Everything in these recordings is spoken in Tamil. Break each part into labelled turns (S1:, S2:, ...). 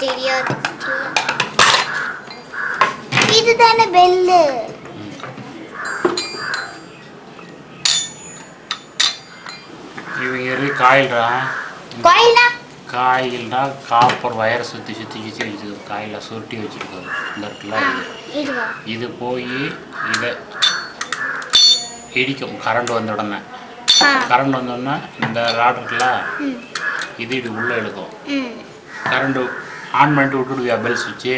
S1: தெரியாது. இதுதானே பெல்லு.
S2: இவங்க காயில்டா.
S1: காயில்னா
S2: காயில்னா காப்பர் வயரை சுற்றி சுற்றி சுற்றி வச்சு காயில் சுருட்டி வச்சுருக்காரு. இந்த இருக்குல்ல இது போய் இதை இடிக்கும். கரண்ட் வந்த உடனே கரண்ட் வந்தோடனே இந்த ராட் இருக்குல்ல இது இது உள்ளே இழுக்கும். கரண்ட் ஆன் பண்ணிட்டு விட்டுடுவியா பெல் சுவிட்சு?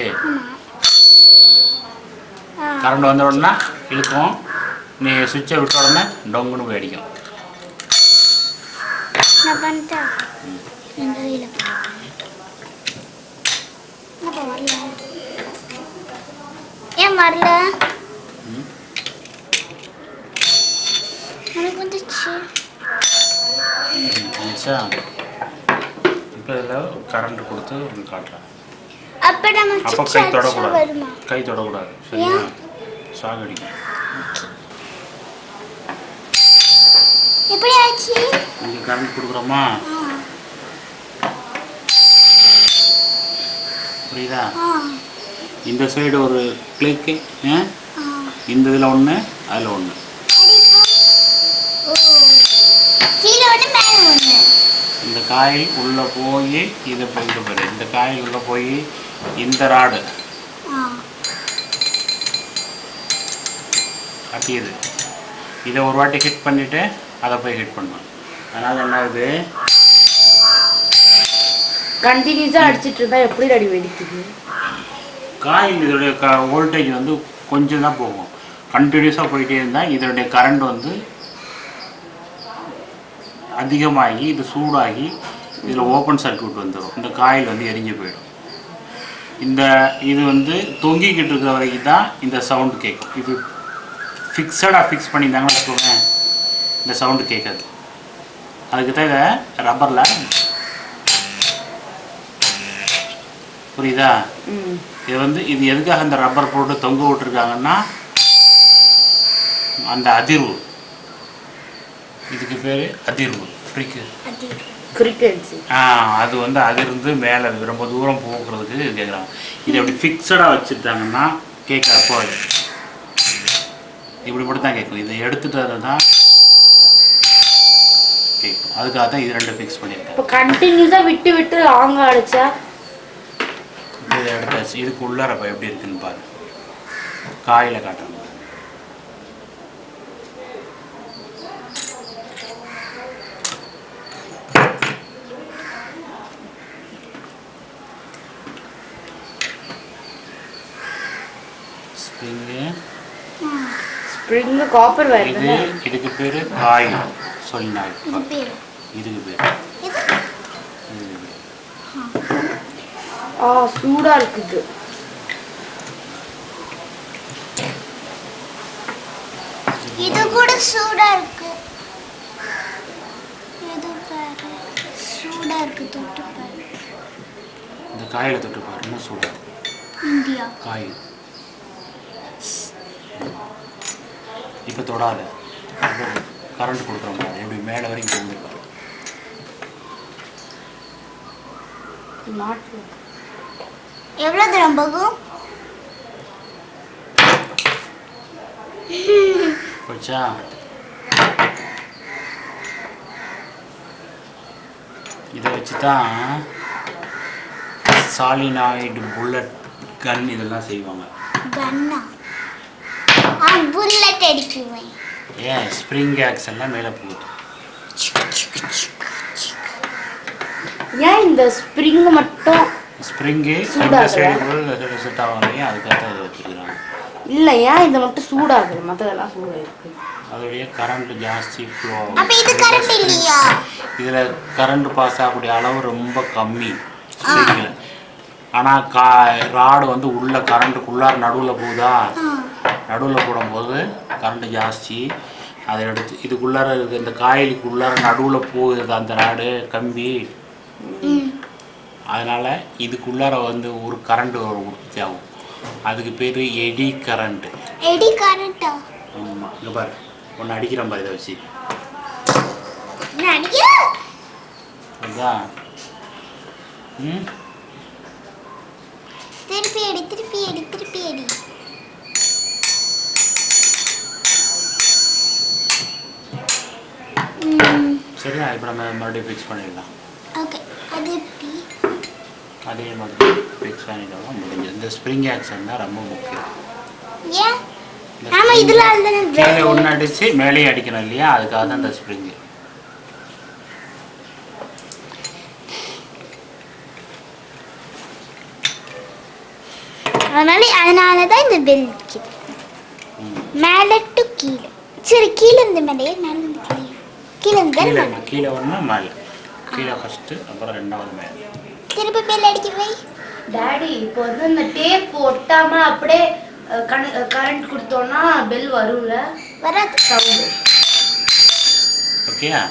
S2: கரண்ட் வந்த உடனே இழுக்கும். நீ சுவிட்சை விட்ட உடனே டொங்குன்னு போய் அடிக்கும்.
S1: ஏன் வரல? வந்துச்சு.
S2: இப்போ இதில் கரண்ட் கொடுத்து காட்டுறேன்.
S1: அப்போ
S2: கை தொடக்கூடாது. கை தொடக்கூடாது. சரியா? சாகடிக்கும்.
S1: எப்படி ஆச்சு?
S2: இங்கே கரண்ட் கொடுக்குறோமா? புரியுதா? இந்த சைடு ஒரு கிளிக்கு, இந்த இதில் ஒன்று, அதில் ஒன்று. இந்த காயில் உள்ளே போய் இதை போயிட்டு போயிரு. இந்த காயில் உள்ளே போய் இந்த ராடு கட்டியது. இதை ஒரு வாட்டி ஹிட் பண்ணிவிட்டு அதை போய் ஹிட் பண்ணணும். அதனால் என்ன ஆகுது?
S3: கண்டினியூஸாக அடிச்சிட்டு இருந்தா எப்படி அடி வெடிக்குது?
S2: காயில் இதோடைய வோல்டேஜ் வந்து கொஞ்சம் தான் போகும். கண்டினியூஸாக போயிட்டே இருந்தால் இதனுடைய கரண்ட் வந்து அதிகமாகி இது சூடாகி இதில் ஓப்பன் சர்க்யூட் வந்துடும். இந்த காயில் வந்து எரிஞ்சு போயிடும். இது வந்து தொங்கிக்கிட்டு இருக்கிற வரைக்கும் தான் இந்த சவுண்டு கேட்கும். இது ஃபிக்ஸடாக ஃபிக்ஸ் பண்ணியிருந்தாங்கன்னு வச்சுக்கோங்க, இந்த சவுண்டு கேட்காது. அதுக்கு தான் இதை ரப்பரில், புரியுதா? இது வந்து இது எதுக்காக அந்த ரப்பர் போட்டு தொங்க விட்டுருக்காங்கன்னா அந்த அதிர்வு, இதுக்கு பேர் அதிர்வு, அது வந்து அதிர்ந்து மேலே ரொம்ப தூரம் போக்குறதுக்கு கேட்குறாங்க. இதை அப்படி ஃபிக்ஸடாக வச்சுட்டாங்கன்னா கேட்காது. போய் இப்படி மட்டும் தான் கேட்கும். இதை எடுத்துட்டு தான் கேட்கும். அதுக்காக தான் இது ரெண்டு ஃபிக்ஸ் பண்ணியிருக்கேன்.
S3: இப்போ கண்டினியூஸாக விட்டு விட்டு லாங்காக அடிச்சா
S2: இதை எடுத்தாச்சு. இதுக்கு உள்ளாரப்ப எப்படி இருக்குன்னு பாரு. காயில் காட்டுறேன்.
S3: Spring copper wire.
S2: இதுக்கு பேர் காயில் சொன்னாய். இதுக்கு பேர்
S3: சூடா இருக்குது.
S1: இது கூட சூடா இருக்கு. இது பாரு சூடா இருக்கு. தொட்டு பாரு.
S2: இந்த காயில தொட்டு பாரு. என்ன சூடா?
S1: India
S2: coil. இப்போ தொடாத. கரண்ட் கொடுக்குறோம் பாரு. எப்படி மேலே வரைக்கும் போகுது பாரு.
S1: எவ்வளவு தூரம் போகும்?
S2: போச்சா? இதை வச்சு தான் சாலினாய்டு புல்லட் கன் இதெல்லாம் செய்வாங்க.
S1: கன்னா புல்லட் அடிக்குவேன்.
S2: ஏன் ஸ்ப்ரிங் ஆக்ஸ் எல்லாம் மேலே போகுது.
S3: ஏன் இந்த ஸ்ப்ரிங் மட்டும்?
S2: ஸ்ப்ரிங்கு இந்த சைடு செட் ஆகாமையே அதுக்காக அதை வச்சுக்கிறாங்க.
S3: இல்லை, ஏன் இதை மட்டும் சூடாகுது? மற்றதெல்லாம் சூடாக இருக்கு.
S2: அதோடைய கரண்ட் ஜாஸ்தி ஃப்ளோ ஆகும்.
S1: அப்ப இது கரண்ட் இல்லையா?
S2: இதில் கரண்ட் பாஸ் ஆகக்கூடிய அளவு ரொம்ப கம்மி ஸ்ப்ரிங்கில். ஆனால் ராடு வந்து உள்ள கரண்ட்டுக்குள்ளார நடுவில் போகுதா? நடுவில் போடும்போது கரண்ட் ஜாஸ்தி. அதை எடுத்து இதுக்குள்ளார இருக்குது. இந்த காயிலுக்குள்ளார நடுவில் போகுது அந்த ராடு கம்பி. அதனால் இதுக்குள்ளார வந்து ஒரு கரண்ட் உற்பத்தி ஆகும். அதுக்கு பேர் எடி கரண்ட்.
S1: எடி கரண்டா?
S2: ஆமாம். இங்கே பாரு, ஒன்று அடிக்கிறேன் பாரு. இதை வச்சு அதுதான்
S1: திருப்பி அடி திருப்பி அடி திருப்பி அடி.
S2: சரியா? இப்போ நம்ம மறுபடியும் ஃபிக்ஸ் பண்ணிடலாம்.
S1: ஓகே, அது எப்படி?
S2: அதே மாதிரி ஃபிக்ஸ் பண்ணிட்டோம்னா முடிஞ்சது. இந்த ஸ்ப்ரிங் ஆக்ஷன் தான் ரொம்ப முக்கியம்.
S1: ஏன்? ஆமா, இதுல அந்த
S2: கீழே ஒன்று அடிச்சு மேலேயே அடிக்கணும் இல்லையா? அதுக்காக தான் இந்த ஸ்ப்ரிங்கு.
S1: அதனால தான் இந்த பெல் இருக்குது. மேலே டு கீழே. சரி, கீழே இருந்து மேலே, மேலே இருந்து கீழே. கீழே இருந்து மேலே.
S2: கீழே ஒன்று மேலே. கீழே ஃபஸ்ட்டு, அப்புறம் ரெண்டாவது மேலே.
S1: திருப்பி பெல் அடிக்க வை.
S3: டாடி இப்போ வந்து இந்த டேப் ஒட்டாம அப்படியே கரண்ட் கொடுத்தோம்னா பெல் வரும்ல?
S1: வராது.
S3: சவுண்டு.
S2: ஓகேயா?